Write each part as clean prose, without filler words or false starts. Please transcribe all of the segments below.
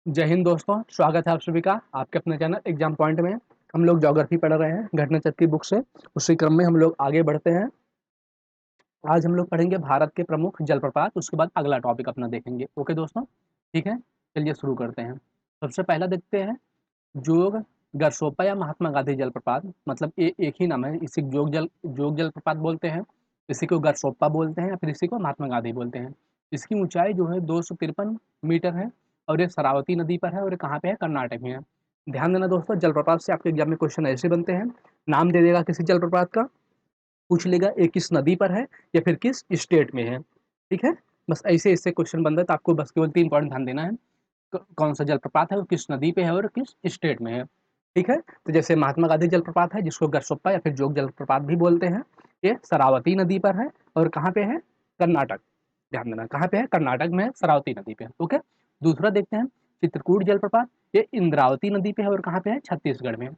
जय हिंद दोस्तों, स्वागत है आप सभी का आपके अपने चैनल एग्जाम पॉइंट में। हम लोग ज्योग्राफी पढ़ रहे हैं घटनाचक्र की बुक से। उसी क्रम में हम लोग आगे बढ़ते हैं। आज हम लोग पढ़ेंगे भारत के प्रमुख जलप्रपात, उसके बाद अगला टॉपिक अपना देखेंगे। ओके दोस्तों, ठीक है, चलिए शुरू करते हैं। सबसे पहला देखते हैं जोग गरसोप्पा या महात्मा गांधी जलप्रपात। मतलब ये एक ही नाम है, इसी जोग जलप्रपात बोलते हैं, इसी को गरसोप्पा बोलते हैं या फिर इसी को महात्मा गांधी बोलते हैं। इसकी ऊंचाई जो है 253 मीटर है और ये शरावती नदी पर है और ये कहाँ पे है? कर्नाटक में है। ध्यान देना दोस्तों, जलप्रपात से आपके एग्जाम में क्वेश्चन ऐसे बनते हैं। नाम दे देगा किसी जलप्रपात का, पूछ लेगा ये किस नदी पर है या फिर किस स्टेट में है। ठीक है, बस ऐसे ऐसे क्वेश्चन बन रहा है, तो आपको बस केवल 3 पॉइंट ध्यान देना है। कौन सा जलप्रपात है, वो किस नदी पे है और किस स्टेट में है। ठीक है, तो जैसे महात्मा गांधी जलप्रपात है, जिसको गरसोप्पा या फिर जोग जलप्रपात भी बोलते हैं, ये शरावती नदी पर है और कहाँ पे है? कर्नाटक। ध्यान देना, कहाँ पे है? कर्नाटक में है, शरावती नदी पे। ओके, दूसरा देखते हैं चित्रकूट जलप्रपात। ये इंद्रावती नदी पे है और कहाँ पे है? छत्तीसगढ़ में।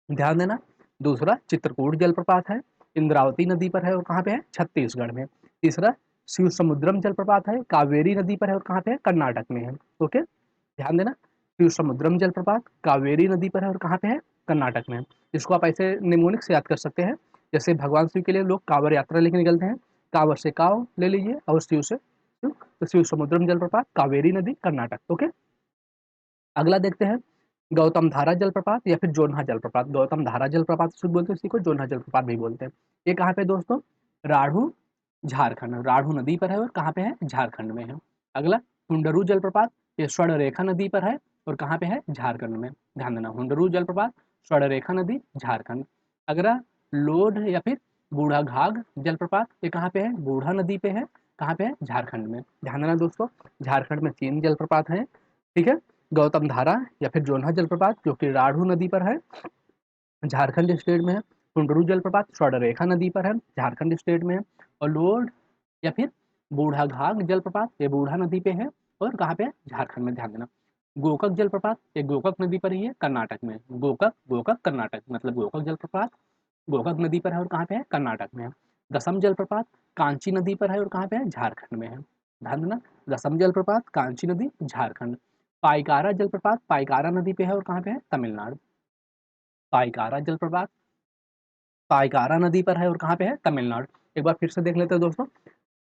ध्यान देना, दूसरा चित्रकूट जलप्रपात है, इंद्रावती नदी पर है और कहाँ पे है? छत्तीसगढ़ में। तीसरा शिव समुद्रम जलप्रपात है, कावेरी नदी पर है और कहाँ पे है? कर्नाटक में है। ओके, ध्यान देना, शिव समुद्रम जलप्रपात कावेरी नदी पर है और कहाँ पे है? कर्नाटक में। इसको आप ऐसे निमोनिक से याद कर सकते हैं, जैसे भगवान शिव के लिए लोग कांवड़ यात्रा लेके निकलते हैं, कांवड़ से काव ले लीजिए और शिव से शिव। तो शिव समुद्रम जलप्रपात कावेरी नदी कर्नाटक। ओके, अगला देखते हैं गौतम धारा जलप्रपात या फिर जोन्हा जलप्रपात। गौतम धारा जलप्रपात से बोलते हैं, इसी को जोन्हा जलप्रपात भी बोलते हैं। ये कहाँ पे दोस्तों? राढ़ू, झारखंड। राढ़ू नदी पर है और कहाँ पे है? झारखंड में है। अगला हुंडरू जलप्रपात, ये स्वर्णरेखा नदी पर है और कहाँ पे है? झारखंड में। ध्यान देना, हुंडरू जलप्रपात स्वर्णरेखा नदी झारखंड। अगला लोड या फिर बूढ़ा घाघ जलप्रपात, ये कहाँ पे है? बूढ़ा नदी पे है, कहाँ पे है? झारखंड में। ध्यान देना दोस्तों, झारखंड में 3 जलप्रपात हैं। ठीक है, गौतम धारा या फिर जोन्हा जलप्रपात जो कि राढ़ू नदी पर है, झारखंड स्टेट में है। टुंडरू जलप्रपात स्वर्णरेखा नदी पर है, झारखंड स्टेट में है। और लोड या फिर बूढ़ा घाघ जलप्रपात, ये बूढ़ा नदी पे है और कहाँ पे है? झारखंड में। ध्यान देना, गोकक जलप्रपात, ये गोकक नदी पर ही है, कर्नाटक में। गोकक गोकक कर्नाटक, मतलब गोकक जलप्रपात गोकक नदी पर है और कहाँ पे है? कर्नाटक में है। दसम जलप्रपात कांची नदी पर है और कहाँ पे है? झारखंड में है। ध्यान देना, दसम जलप्रपात कांची नदी झारखंड। पाइकारा जलप्रपात पाइकारा नदी पे है और कहाँ पे है? तमिलनाडु। पाइकारा जलप्रपात पाइकारा नदी पर है और कहाँ पे है? तमिलनाडु। एक बार फिर से देख लेते हैं दोस्तों।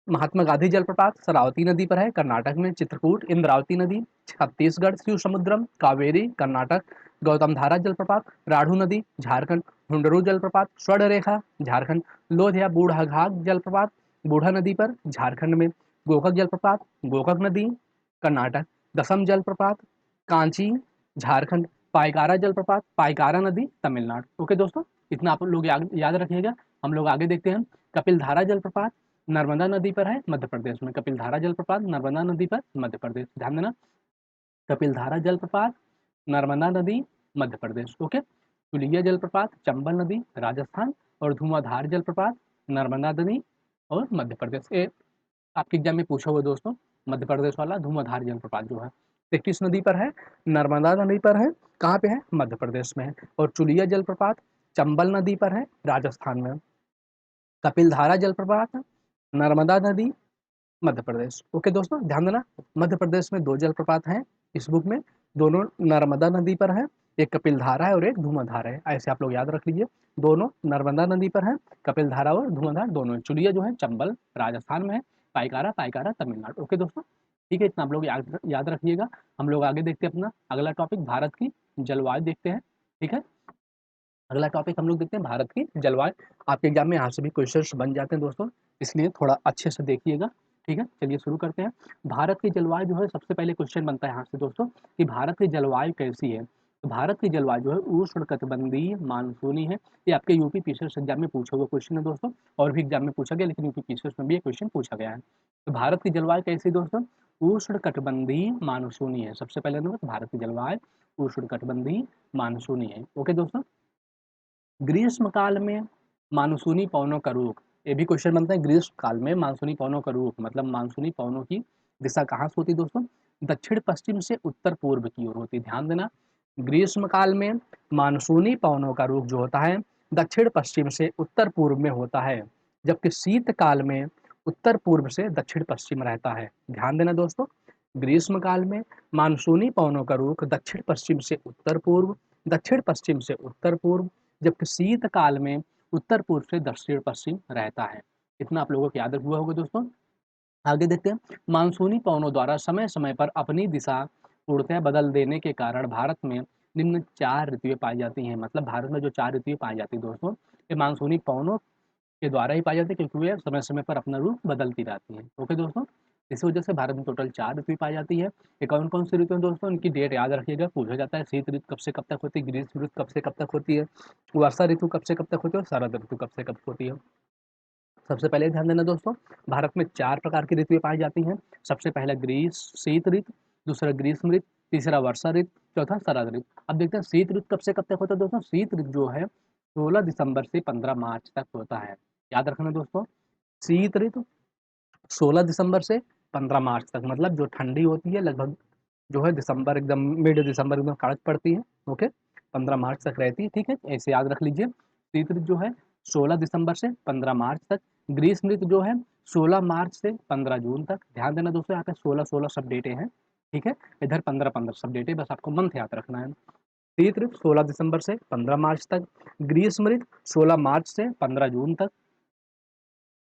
महात्मा गांधी जलप्रपात शरावती नदी पर है, कर्नाटक में। चित्रकूट इंद्रावती नदी छत्तीसगढ़। शिव समुद्रम कावेरी कर्नाटक। गौतम धारा जलप्रपात राढ़ू नदी झारखंड। हुंडरू जलप्रपात स्वर्णरेखा झारखंड। लोधिया बूढ़ा घाघ जलप्रपात बूढ़ा नदी पर झारखंड में। गोकक जलप्रपात गोकक नदी कर्नाटक। दसम जलप्रपात कांची झारखंड। पाइकारा जलप्रपात पाइकारा नदी तमिलनाडु। ओके दोस्तों, इतना आप लोग याद रखिएगा। हम लोग आगे देखते हैं कपिल धारा जलप्रपात नर्मदा नदी पर है, मध्य प्रदेश में। कपिल धारा जलप्रपात नर्मदा नदी पर मध्य प्रदेश। ध्यान देना, कपिल धारा जलप्रपात नर्मदा नदी मध्य प्रदेश। ओके, तुलिया जलप्रपात चंबल नदी राजस्थान। और धुआंधार जलप्रपात नर्मदा नदी और मध्य प्रदेश। ये आपके एग्जाम में पूछा हुआ दोस्तों, मध्य प्रदेश वाला धुआंधार जलप्रपात जो है ये किस नदी पर है? नर्मदा नदी पर है, कहाँ पे है? मध्य प्रदेश में है। और चुलिया जलप्रपात चंबल नदी पर है, राजस्थान में। कपिलधारा जलप्रपात नर्मदा नदी मध्य प्रदेश। ओके दोस्तों, ध्यान देना, मध्य प्रदेश में 2 जलप्रपात हैं इस बुक में, दोनों नर्मदा नदी पर है। एक कपिलधारा है और एक धुआंधार है, ऐसे आप लोग याद रख लीजिए। दोनों नर्मदा नदी पर है, कपिलधारा और धुआंधार दोनों। चुलिया जो है चंबल राजस्थान में है, पाइकारा पाइकारा तमिलनाडु। ओके दोस्तों, ठीक है, इतना आप लोग याद रखिएगा। हम लोग आगे देखते हैं अपना अगला टॉपिक, भारत की जलवायु देखते हैं। ठीक है, अगला टॉपिक हम लोग देखते हैं भारत की जलवायु। आपके एग्जाम में यहाँ से भी क्वेश्चंस बन जाते हैं दोस्तों, इसलिए थोड़ा अच्छे से देखिएगा। ठीक है, चलिए शुरू करते हैं। भारत की जलवायु जो है, सबसे पहले क्वेश्चन बनता है यहाँ से दोस्तों कि भारत की जलवायु कैसी है। तो भारत की जलवायु जो है उष्णकटिबंधीय मानसूनी है। ये आपके यूपी पीसीएस एग्जाम में पूछा हुआ क्वेश्चन है दोस्तों, और भी एग्जाम में पूछा गया, लेकिन यूपी पीसीएस में भी ये क्वेश्चन पूछा गया है। तो भारत की जलवायु कैसी दोस्तों? उष्णकटिबंधीय मानसूनी है। सबसे पहले नंबर भारत की जलवायु उष्णकटिबंधीय मानसूनी है। ओके दोस्तों, ग्रीष्म काल में मानसूनी पवनों का रुख, ये भी क्वेश्चन बनता है। ग्रीष्म काल में मानसूनी पवनों का रुख, मतलब मानसूनी पवनों की दिशा कहाँ से होती है दोस्तों? दक्षिण पश्चिम से उत्तर पूर्व की ओर होती है। ध्यान देना, ग्रीष्म काल में मानसूनी पवनों का रुख जो होता है दक्षिण पश्चिम से उत्तर पूर्व में होता है, जबकि शीत काल में उत्तर पूर्व से दक्षिण पश्चिम रहता है। ध्यान देना दोस्तों, ग्रीष्म काल में मानसूनी पवनों का रुख दक्षिण पश्चिम से उत्तर पूर्व, दक्षिण पश्चिम से उत्तर पूर्व, जबकि शीत काल में उत्तर पूर्व से दक्षिण पश्चिम रहता है। इतना आप लोगों को याद हुआ होगा दोस्तों। आगे देखते हैं, मानसूनी पवनों द्वारा समय समय पर अपनी दिशा पूर्णतः बदल देने के कारण भारत में निम्न 4 ऋतुएं पाई जाती हैं। मतलब भारत में जो 4 ऋतुएं पाई जाती हैं दोस्तों, ये मानसूनी पवनों के द्वारा ही पाई जाती है, क्योंकि वे समय समय पर अपना रूप बदलती रहती हैं। ओके दोस्तों, इस वजह से भारत में टोटल 4 ऋतुएं पाई जाती है। ये कौन कौन सी ऋतु हैं दोस्तों, इनकी डेट याद रखिएगा, पूछा जाता है। शीत ऋतु कब से कब तक होती है, ग्रीष्म ऋतु कब से कब तक होती है, वर्षा ऋतु कब से कब तक होती है, और शरद ऋतु कब से कब होती है। सबसे पहले ध्यान देना दोस्तों, भारत में 4 प्रकार की ऋतुएं पाई जाती हैं। सबसे पहला शीत ऋतु, दूसरा ग्रीष्म ऋतु, तीसरा वर्षा ऋतु, चौथा शरद ऋतु। अब देखते हैं शीत ऋतु कब से कब तक होता है दोस्तों। शीत ऋतु जो है 16 दिसंबर से 15 मार्च तक होता है। याद रखना दोस्तों, शीत ऋतु 16 दिसंबर से 15 मार्च तक, मतलब जो ठंडी होती है लगभग जो है दिसंबर एकदम मिड दिसंबर एकदम कड़क पड़ती है। ओके, 15 मार्च तक रहती है। ठीक है, ऐसे याद रख लीजिए। शीत ऋतु जो है 16 दिसंबर से 15 मार्च तक। ग्रीष्म ऋतु जो है 16 मार्च से 15 जून तक। ध्यान देना दोस्तों, यहाँ पे 16-16 सब डेटे हैं। ठीक है, इधर 15-15 सब डेटे, बस आपको मंथ याद रखना है। शीत ऋतु 16 दिसंबर से 15 मार्च तक, ग्रीष्म ऋतु 16 मार्च से 15 जून तक,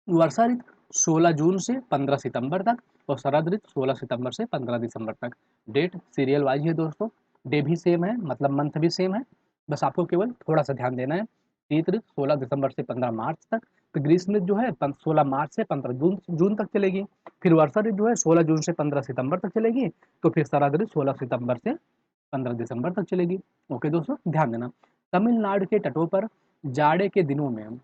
वर्षा ऋतु 16 जून से 15 सितंबर तक, और शरद ऋतु 16 सितंबर से 15 दिसंबर तक। डेट सीरियल वाइज है दोस्तों, डे भी सेम है, मतलब मंथ भी सेम है। बस आपको केवल थोड़ा सा ध्यान देना है। शीत ऋतु 16 दिसंबर से 15 मार्च तक, तो ग्रीष्म ऋतु जो है 16 मार्च से 15 जून जून तक चलेगी। फिर वर्षा ऋतु जो है 16 जून से 15 सितंबर तक चलेगी। तो फिर शरद ऋतु 16 सितंबर से 15 दिसंबर तक चलेगी। ओके दोस्तों, ध्यान देना। तमिलनाडु के तटों पर जाड़े के दिनों में,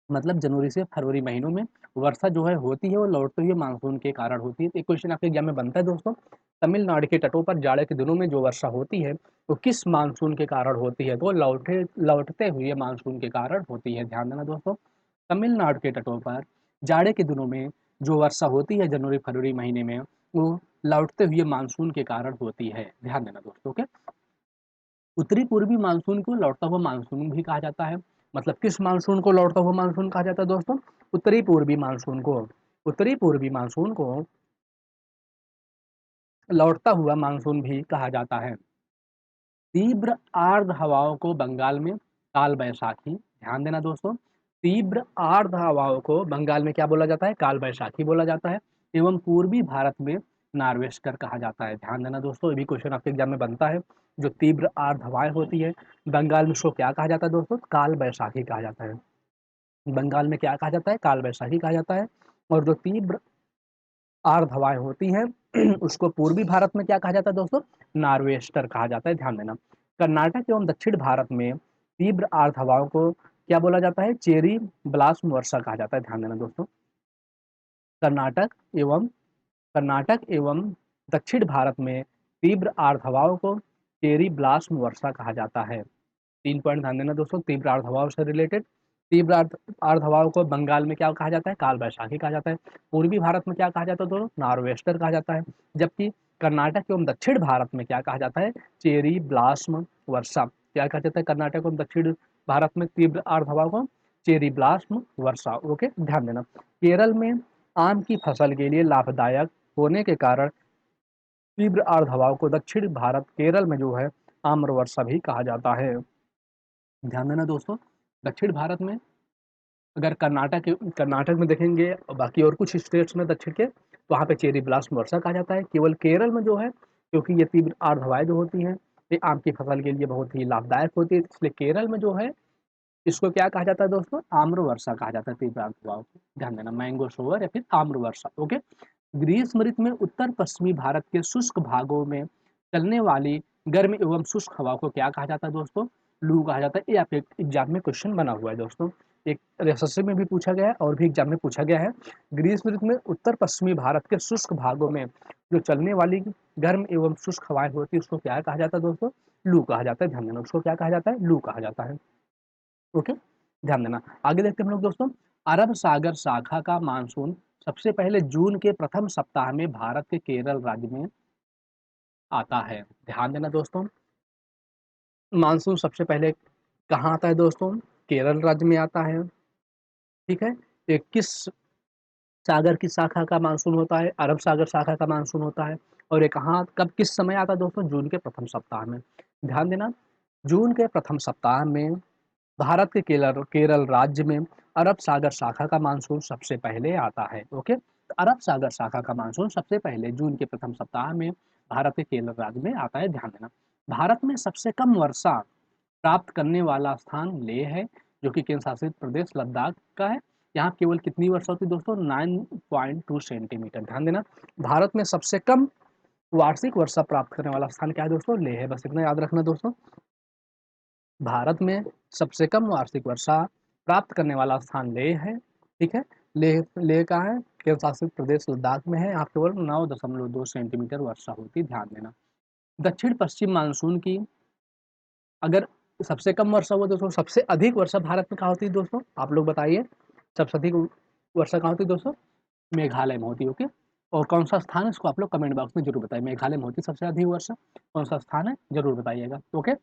मतलब जनवरी से फरवरी महीनों में वर्षा जो है होती है, वो लौटते हुए मानसून के कारण होती है। तो एक क्वेश्चन आपके एग्जाम में बनता है दोस्तों, तमिलनाडु के तटों पर जाड़े के दिनों में जो वर्षा होती है वो किस मानसून के कारण होती है, तो लौटते हुए मानसून के कारण होती है। ध्यान देना दोस्तों, तमिलनाडु के तटों पर जाड़े के दिनों में जो वर्षा होती है जनवरी फरवरी महीने में, वो लौटते हुए मानसून के कारण होती है। ध्यान देना दोस्तों के। उत्तरी पूर्वी मानसून को लौटता हुआ मानसून भी कहा जाता है। मतलब किस मानसून को लौटता हुआ मानसून कहा जाता है दोस्तों, उत्तरी पूर्वी मानसून को। उत्तरी पूर्वी मानसून को लौटता हुआ मानसून भी कहा जाता है। तीव्र आर्द्र हवाओं को बंगाल में काल बैसाखी, ध्यान देना दोस्तों, तीव्र आर्द्र हवाओं को बंगाल में क्या बोला जाता है, काल बैसाखी बोला जाता है। एवं पूर्वी भारत में नार्वेस्टर कहा जाता है। ध्यान देना दोस्तों, ये भी क्वेश्चन आपके एग्जाम में बनता है। जो तीव्र आर्द्र हवाएं होती है बंगाल में, उसको क्या कहा जाता है दोस्तों, काल बैसाखी कहा जाता है। बंगाल में क्या कहा जाता है, काल बैसाखी कहा जाता है। और जो तीव्र आर्द्र हवाएं होती हैं उसको पूर्वी भारत में क्या कहा जाता है दोस्तों, नार्वेस्टर कहा जाता है। ध्यान देना। कर्नाटक एवं दक्षिण भारत में तीव्र आर्द्र हवाओं को क्या बोला जाता है, चेरी ब्लास्म वर्षा कहा जाता है। ध्यान देना दोस्तों, कर्नाटक एवं कर्नाटक एवं दक्षिण भारत में तीव्र आर्द्र हवाओं को चेरी ब्लास्म वर्षा कहा जाता है। 3 पॉइंट ध्यान देना दोस्तों, तीव्र आर्द्र हवाओं से रिलेटेड। तीव्र आर्द्र हवाओं को बंगाल में क्या कहा जाता है, काल बैसाखी कहा जाता है। पूर्वी भारत में क्या कहा जाता है दोस्तों, नार्वेस्टर कहा जाता है। जबकि कर्नाटक एवं दक्षिण भारत में क्या कहा जाता है, चेरी ब्लास्म वर्षा। क्या कहा जाता है कर्नाटक एवं दक्षिण भारत में तीव्र आर्द्र हवाओं को, चेरी ब्लास्म वर्षा। ओके, ध्यान देना। केरल में आम की फसल के लिए लाभदायक होने के कारण तीव्र आर्द्र हवाओं को दक्षिण भारत केरल में जो है आम्र वर्षा भी कहा जाता है। ध्यान देना दोस्तों, दक्षिण भारत में अगर कर्नाटक में देखेंगे और बाकी और कुछ स्टेट्स में दक्षिण के, तो वहाँ पे चेरी ब्लास्म वर्षा कहा जाता है। केवल केरल में जो है, क्योंकि ये तीव्र आर्द्र हवाएं जो होती हैं ये आम की फसल के लिए बहुत ही लाभदायक होती है, इसलिए केरल में जो है इसको क्या कहा जाता है दोस्तों, आम्र वर्षा कहा जाता है तीव्र आर्द्र हवाओं को। ध्यान देना, मैंगो शोवर या फिर आम्र वर्षा। ओके, ग्रीष्म ऋतु में उत्तर पश्चिमी भारत के शुष्क भागों में चलने वाली गर्म एवं शुष्क हवा को क्या कहा जाता है दोस्तों, लू कहा जाता है। ये आपके एग्जाम में क्वेश्चन बना हुआ है दोस्तों, एक एसएससी में भी पूछा गया है और भी एग्जाम में पूछा गया है। ग्रीष्म ऋतु में उत्तर पश्चिमी भारत के शुष्क भागों में जो चलने वाली गर्म एवं शुष्क हवाएं होती है उसको क्या कहा जाता है दोस्तों, लू कहा जाता है। ध्यान देना, उसको क्या कहा जाता है, लू कहा जाता है। ओके, ध्यान देना। आगे देखते हैं हम लोग दोस्तों, अरब सागर शाखा का मानसून सबसे पहले जून के प्रथम सप्ताह में भारत के केरल राज्य में आता है। ध्यान देना दोस्तों, मानसून सबसे पहले कहाँ आता है दोस्तों, केरल राज्य में आता है। ठीक है, ये किस सागर की शाखा का मानसून होता है, अरब सागर शाखा का मानसून होता है। और ये कहाँ कब किस समय आता है दोस्तों? जून के प्रथम सप्ताह में। ध्यान देना, जून के प्रथम सप्ताह में भारत के केरल राज्य में अरब सागर शाखा का मानसून सबसे पहले आता है। ओके, तो अरब सागर शाखा का मानसून सबसे पहले जून के प्रथम सप्ताह में भारत के केरल राज्य में आता है। ध्यान देना, भारत में सबसे कम वर्षा प्राप्त करने वाला स्थान लेह है, जो कि केंद्र शासित प्रदेश लद्दाख का है। यहाँ केवल कितनी वर्षा होती है दोस्तों? 9.2 सेंटीमीटर। ध्यान देना, भारत में सबसे कम वार्षिक वर्षा प्राप्त करने वाला स्थान क्या है दोस्तों? लेह है। बस इतना याद रखना दोस्तों, भारत में सबसे कम वार्षिक वर्षा प्राप्त करने वाला स्थान लेह है। ठीक है, लेह लेह कहाँ है? केंद्र शासित प्रदेश लद्दाख में है। यहाँ केवल 9.2 सेंटीमीटर वर्षा होती है। ध्यान देना, दक्षिण पश्चिम मानसून की अगर सबसे कम वर्षा हुआ दोस्तों, सबसे अधिक वर्षा भारत में कहाँ होती है दोस्तों? आप लोग बताइए, सबसे अधिक वर्षा कहाँ होती है दोस्तों? मेघालय में होती है। ओके, और कौन सा स्थान है इसको आप लोग कमेंट बॉक्स में जरूर बताइए। मेघालय में होती है सबसे अधिक वर्षा, कौन सा स्थान है जरूर बताइएगा। ओके,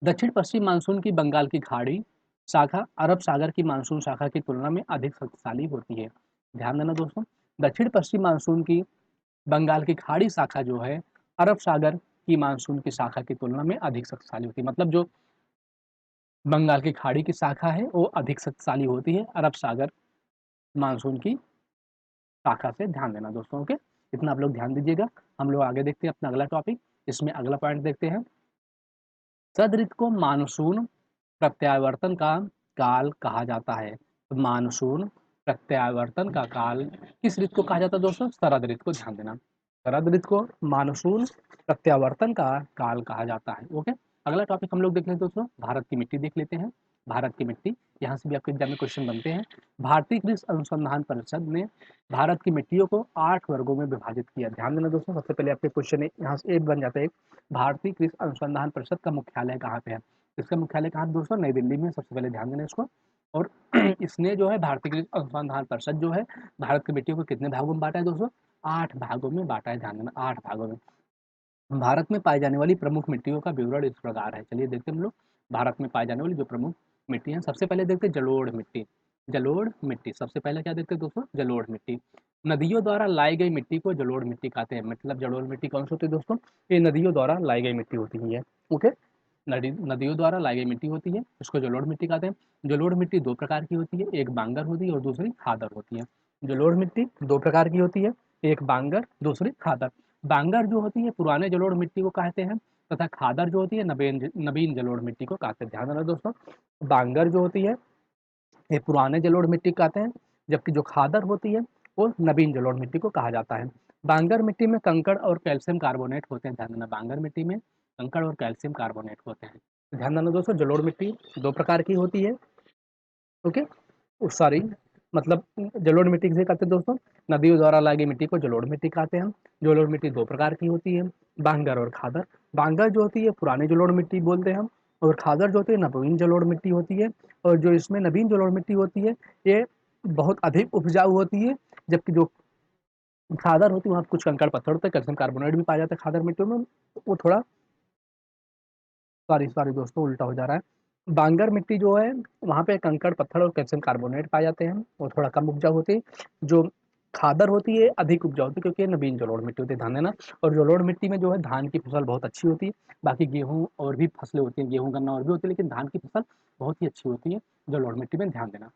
दक्षिण पश्चिम मानसून की बंगाल की खाड़ी शाखा अरब सागर की मानसून शाखा की तुलना में अधिक शक्तिशाली होती है। ध्यान देना दोस्तों, दक्षिण पश्चिम मानसून की बंगाल की खाड़ी शाखा जो है अरब सागर की मानसून की शाखा की तुलना में अधिक शक्तिशाली होती है। मतलब जो बंगाल की खाड़ी की शाखा है वो अधिक शक्तिशाली होती है अरब सागर मानसून की शाखा से। ध्यान देना दोस्तों। ओके, इतना आप लोग ध्यान दीजिएगा। हम लोग आगे देखते हैं अपना अगला टॉपिक। इसमें अगला पॉइंट देखते हैं, शरद ऋतु को मानसून प्रत्यावर्तन का काल कहा जाता है। तो मानसून प्रत्यावर्तन का काल किस ऋतु को कहा जाता है दोस्तों? शरद ऋतु को। ध्यान देना, शरद ऋतु को मानसून प्रत्यावर्तन का काल कहा जाता है। ओके, अगला टॉपिक हम लोग देख लेते हैं दोस्तों, भारत की मिट्टी देख लेते हैं। भारत की मिट्टी, यहाँ से भी आपके एग्जाम में क्वेश्चन बनते हैं। भारतीय कृषि अनुसंधान परिषद ने भारत की मिट्टियों को 8 वर्गों में विभाजित किया। ध्यान देना दोस्तों, सबसे पहले आपके क्वेश्चन यहाँ से एक बन जाता है, भारतीय कृषि अनुसंधान परिषद का मुख्यालय कहाँ पे है? इसका मुख्यालय कहाँ दोस्तों? नई दिल्ली में। सबसे पहले ध्यान देना इसको। और इसने जो है भारतीय कृषि अनुसंधान परिषद जो है भारत की मिट्टियों को कितने भागों में बांटा है दोस्तों? 8 भागों में बांटा है। ध्यान देना, 8 भागों में। भारत में पाई जाने वाली प्रमुख मिट्टियों का विवरण इस प्रकार है। चलिए देखते हैं हम लोग, भारत में पाई जाने वाली जो प्रमुख मिट्टी है। सबसे पहले देखते हैं जलोढ़ मिट्टी। जलोढ़ मिट्टी सबसे पहले क्या देखते हैं दोस्तों? जलोढ़ मिट्टी। नदियों द्वारा लाई गई मिट्टी को जलोढ़ मिट्टी कहते हैं। मतलब जलोढ़ मिट्टी कौन सी होती है दोस्तों? ये नदियों द्वारा लाई गई मिट्टी होती है। ओके, नदियों द्वारा लाई गई मिट्टी होती है, इसको जलोढ़ मिट्टी कहते हैं। जलोढ़ मिट्टी दो प्रकार की होती है, एक बांगर होती है और दूसरी खादर होती है। जलोढ़ मिट्टी दो प्रकार की होती है, एक बांगर, दूसरी खादर। बांगर जो होती है पुराने जलोढ़ मिट्टी को कहते हैं, तथा खादर जो होती है नवीन नवीन जलोढ़ मिट्टी को कहते हैं। ध्यान देना दोस्तों, बांगर जो होती है ये पुराने जलोढ़ मिट्टी कहते हैं, जबकि जो खादर होती है वो नवीन जलोढ़ मिट्टी को कहा जाता है। बांगर मिट्टी में कंकड़ और कैल्शियम कार्बोनेट होते हैं। ध्यान देना, बांगर मिट्टी में कंकड़ और कैल्शियम कार्बोनेट होते हैं। ध्यान देना दोस्तों, जलोढ़ मिट्टी दो प्रकार की होती है। ओके, सॉरी, मतलब जलोढ़ मिट्टी किसे कहते हैं दोस्तों? नदियों द्वारा लाई गई मिट्टी को जलोढ़ मिट्टी कहते हैं। जलोढ़ मिट्टी दो प्रकार की होती है, बांगर और खादर। बांगर जो होती है पुरानी जलोढ़ मिट्टी बोलते हैं हम, और खादर जो होती है नवीन जलोढ़ मिट्टी होती है। और जो इसमें नवीन जलोढ़ मिट्टी होती है ये बहुत अधिक उपजाऊ होती है, जबकि जो खादर होती है वहाँ कुछ कंकड़ पत्थर होते हैं, कैल्शियम कार्बोनेट भी पाया जाता है खादर मिट्टी में। वो थोड़ा, सॉरी दोस्तों, उल्टा हो जा रहा है। बांगर मिट्टी जो है वहाँ पे कंकड़ पत्थर और कैल्शियम कार्बोनेट पाए जाते हैं, वो थोड़ा कम उपजाऊ होती है। जो खादर होती है अधिक उपजाऊ होती है, क्योंकि ये नवीन जलोढ़ मिट्टी होती है। ध्यान देना, और जलोढ़ मिट्टी में जो है धान की फसल बहुत अच्छी होती है। बाकी गेहूँ और भी फसलें होती हैं, गेहूँ गन्ना और भी होती है, लेकिन धान की फसल बहुत ही अच्छी होती है जलोढ़ मिट्टी में। ध्यान देना।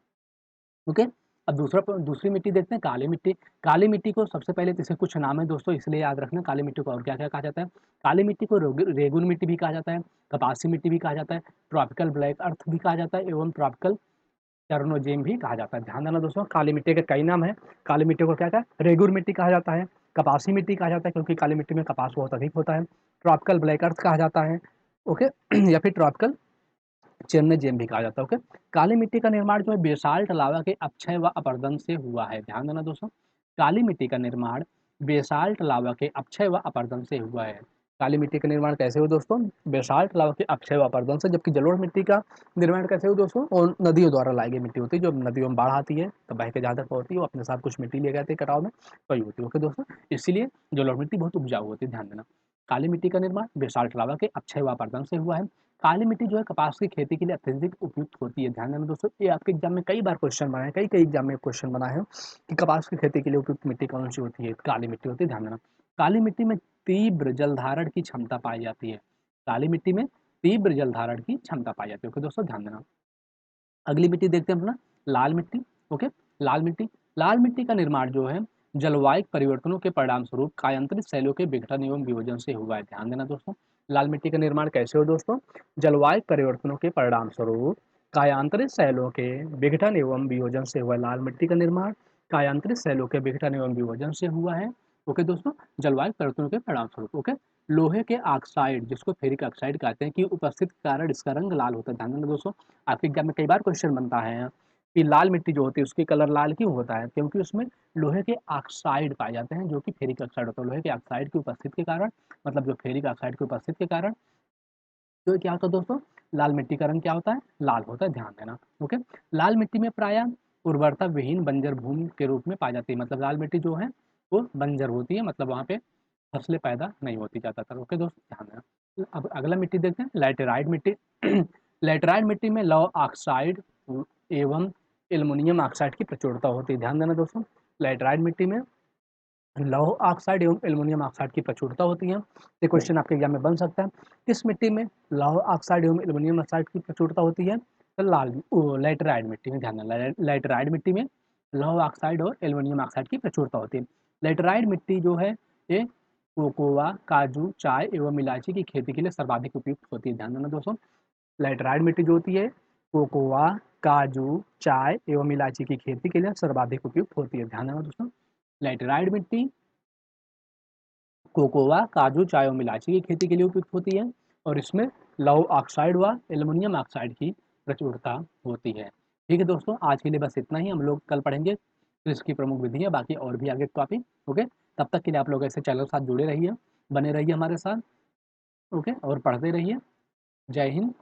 ओके, अब दूसरी मिट्टी देखते हैं, काली मिट्टी। काली मिट्टी को सबसे पहले तो इसके कुछ नाम है दोस्तों, इसलिए याद रखना काली मिट्टी को और क्या क्या कहा जाता है। काली मिट्टी को रेगुन मिट्टी भी कहा जाता है, कपासी मिट्टी भी कहा जाता है, ट्रॉपिकल ब्लैक अर्थ भी कहा जाता है, एवं ट्रॉपिकल टर्नोजेम भी कहा जाता है। ध्यान देना दोस्तों, काली मिट्टी के कई नाम है। काली मिट्टी को क्या क्या रेगुन मिट्टी कहा जाता है, कपासी मिट्टी कहा जाता है क्योंकि काली मिट्टी में कपास बहुत अधिक होता है, ट्रॉपिकल ब्लैक अर्थ कहा जाता है। ओके, या फिर ट्रॉपिकल चेन्नई जेम भी कहा जाता है। ओके, काली मिट्टी का निर्माण जो है बेसाल्ट लावा के अपक्षय व अपरदन से हुआ है। ध्यान देना दोस्तों, काली मिट्टी का निर्माण बेसाल्ट लावा के अपक्षय व अपरदन से हुआ है। काली मिट्टी का निर्माण कैसे हो दोस्तों? बेसाल्ट लावा के अपक्षय व अपरदन से। जबकि जलोढ़ मिट्टी का निर्माण कैसे हो दोस्तों? और नदियों द्वारा लाई गई मिट्टी होती है, जो नदियों में बाढ़ आती है तो बह के जहाँ तक पहुँचती है वो अपने साथ कुछ मिट्टी ले जाती है कटाव में, वही होती है। ओके दोस्तों, इसीलिए जलोढ़ मिट्टी बहुत उपजाऊ होती है। ध्यान देना, काली मिट्टी का निर्माण बेसाल्ट लावा के अपक्षय व अपरदन से हुआ है। काली मिट्टी जो है कपास की खेती के लिए अत्यधिक उपयुक्त होती है। ध्यान देना दोस्तों, ये आपके एग्जाम में कई बार क्वेश्चन बना है, कई एग्जाम में क्वेश्चन बना है कि कपास की खेती के लिए उपयुक्त मिट्टी कौन सी होती है? काली मिट्टी होती है। ध्यान देना, काली मिट्टी में तीव्र जल धारण की क्षमता पाई जाती है। काली मिट्टी में तीव्र जल धारण की क्षमता पाई जाती है। ओके दोस्तों, ध्यान देना। अगली मिट्टी देखते हैं अपना लाल मिट्टी। ओके, लाल मिट्टी का निर्माण जो है जलवायु परिवर्तनों के परिणाम स्वरूप कायांतरित सेलों के विघटन एवं विभोजन से हुआ है। ध्यान देना दोस्तों, लाल मिट्टी का निर्माण कैसे हो दोस्तों? जलवायु परिवर्तनों के परिणाम स्वरूप कायांतरित सेलों के विघटन एवं विभोजन से हुआ है। लाल मिट्टी का निर्माण कायांतरित सेलों के विघटन एवं विभोजन से हुआ है। ओके दोस्तों, जलवायु परिवर्तनों के परिणाम स्वरूप। ओके, लोहे के ऑक्साइड जिसको फेरिक ऑक्साइड कहते हैं कि उपस्थित के कारण इसका रंग लाल होता है। ध्यान देना दोस्तों, आपके एग्जाम में कई बार क्वेश्चन बनता है कि लाल मिट्टी जो होती है उसकी कलर लाल क्यों होता है? क्योंकि उसमें लोहे के ऑक्साइड पाए जाते हैं जो कि फेरिक ऑक्साइड होता है। लोहे के ऑक्साइड की उपस्थिति के कारण, मतलब जो फेरिक ऑक्साइड की उपस्थिति के कारण तो क्या होता है दोस्तों, लाल मिट्टी का रंग क्या होता है? लाल होता है। ध्यान देना। ओके, लाल मिट्टी में प्रायः उर्वरता विहीन बंजर भूमि के रूप में पाई जाती है। मतलब लाल मिट्टी जो है वो बंजर होती है, मतलब वहाँ पे फसलें पैदा नहीं होती ज़्यादातर। ओके दोस्तों, ध्यान देना। अब अगला मिट्टी देखते हैं, लैटेराइट मिट्टी। लैटेराइट मिट्टी में लौह ऑक्साइड एवं एल्युमिनियम ऑक्साइड की प्रचुरता होती है। ध्यान देना दोस्तों, लैटेराइट मिट्टी में लौह ऑक्साइड एवं एल्युमिनियम ऑक्साइड की प्रचुरता होती है। ये क्वेश्चन आपके एग्जाम में बन सकता है। किस मिट्टी में लौह ऑक्साइड एवं एल्युमिनियम ऑक्साइड की प्रचुरता होती है? तो लैटेराइट मिट्टी में। ध्यान देना, लैटेराइट मिट्टी में लौह ऑक्साइड और एल्युमिनियम ऑक्साइड की प्रचुरता होती है। लैटेराइट मिट्टी जो है ये कोकोआ, काजू, चाय एवं इलायची की खेती के लिए सर्वाधिक उपयुक्त होती है। ध्यान देना दोस्तों, लैटेराइट मिट्टी जो होती है कोकोआ, काजू, चाय एवं इलायची की खेती के लिए सर्वाधिक उपयुक्त होती है। ध्यान देना दोस्तों, लैटेराइट मिट्टी कोकोआ, काजू, चाय और इलायची की खेती के लिए उपयुक्त होती है और इसमें लौह ऑक्साइड व एल्युमिनियम ऑक्साइड की प्रचुरता होती है। ठीक है दोस्तों, आज के लिए बस इतना ही। हम लोग कल पढ़ेंगे कृषि की प्रमुख विधियाँ, बाकी और भी आगे टॉपिक। ओके, तब तक के लिए आप लोग ऐसे चैनल के साथ जुड़े रहिए, बने रहिए हमारे साथ। ओके, और पढ़ते रहिए। जय हिंद।